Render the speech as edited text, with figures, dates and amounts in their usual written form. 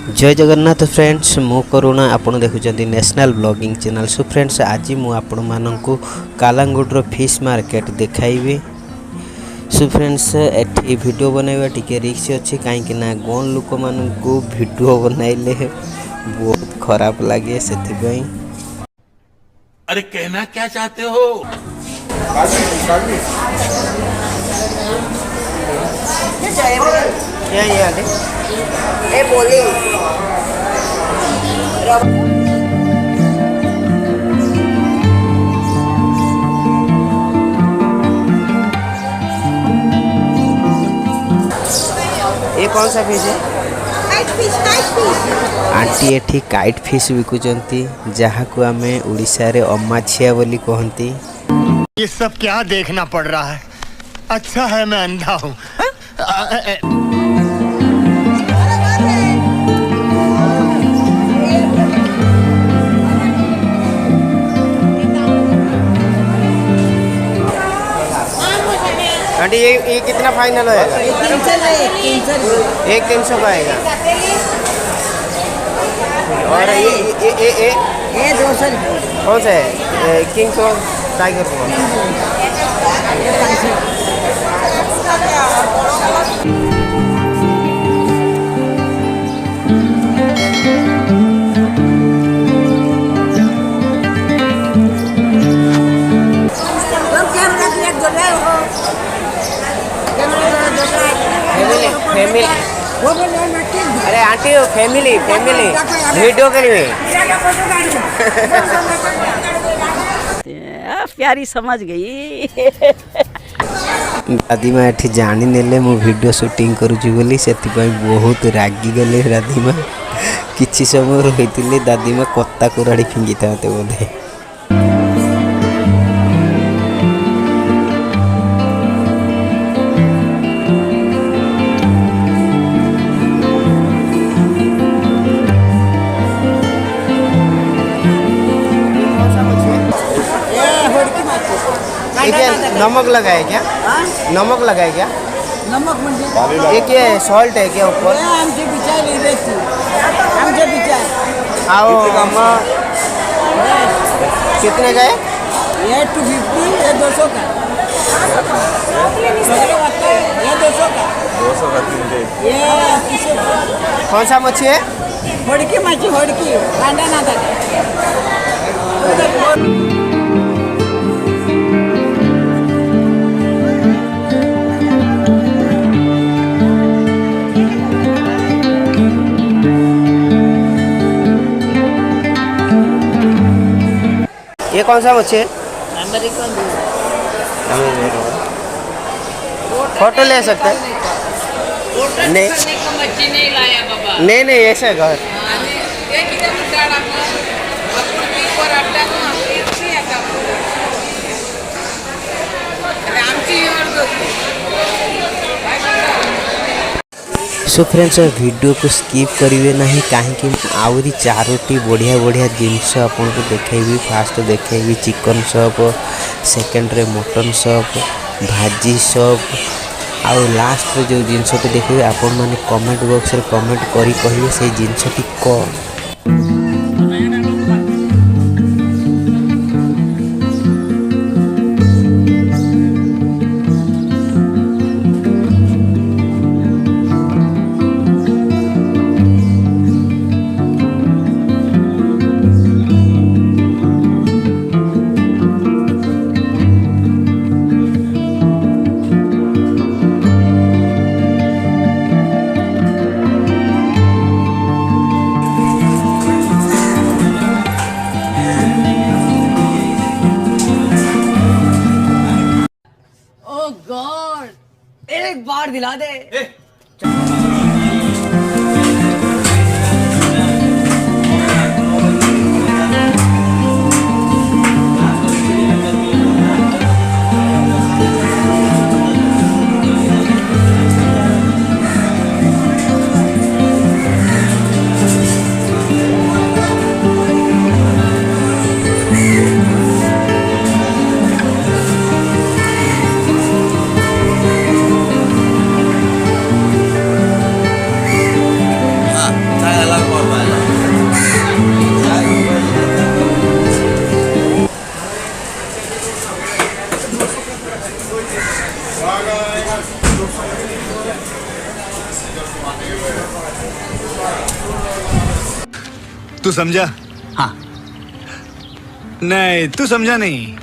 जय जगन्नाथ फ्रेंड्स मु करुणा आपण देखुଛନ୍ତି national blogging channel. So friends आज मु आपण माननकु कालांगुडर फिश मार्केट देखाइबी। सो फ्रेंड्स एठी वीडियो बनाइबा टिके रिस्क अछि काहे कि ना गोन लोक माननकु वीडियो बनाइले बहुत खराब लागे सेति पई। अरे कहना क्या चाहते हो? ए बोली ये कौन सा फिश है? काइट फिश आंटी एठी काइट फिश बिकुचंती जहा को आमे ओडिसा रे अमाछिया बोली कहंती। ये सब क्या देखना पड़ रहा है? अच्छा है मैं अंधा हूँ। आंटी ये कितना फाइनल होएगा? एक 300 का आएगा। और ये 200 कौन सा है? किंग को टाइगर को? फैमिली अरे आंटी फैमिली वीडियो के लिए प्यारी समझ गई। दादी माँ एठी जानी नेले मु वीडियो शूटिंग करूची बोली सेति पई बहुत रागी गले दादी माँ। किछि समय रहितिले दादी माँ कत्ता कुराड़ी फिंगिता होते बोले। नमक लगाए क्या? नमक लगाए क्या? नमक म्हणजे ये क्या है? सॉल्ट है क्या ऊपर? आमचे बिचार देती आमचे बिचार आओ अम्मा कितने का है? ये 250 ये 200 का ये 200 का 200 का 3 दे। ये 300 का। कौन सा मच्छी है? होडकी माझी होडकी कांदा ना था। ये कौन सा मच्छी है? अमेरिकन फोटो ले सकते हैं? नहीं मच्छी नहीं लाया बाबा। नहीं ऐसा घर सो फ्रेंड्स वीडियो को स्किप करिवे नहीं कहीं आहरी चारोटी बढ़िया बढ़िया जिनस आपन को देखेबी। फास्ट देखेबी चिकन चॉप, सेकेंड रे मटन चॉप, भाजी चॉप आउ लास्ट रे जो जिनसटी देखिए आपण माने कमेंट बॉक्स रे कमेंट करी कहिवे से जिनसटी कौन। गॉड एक बार दिला दे। तू समझा? हाँ। नहीं, तू समझा नहीं।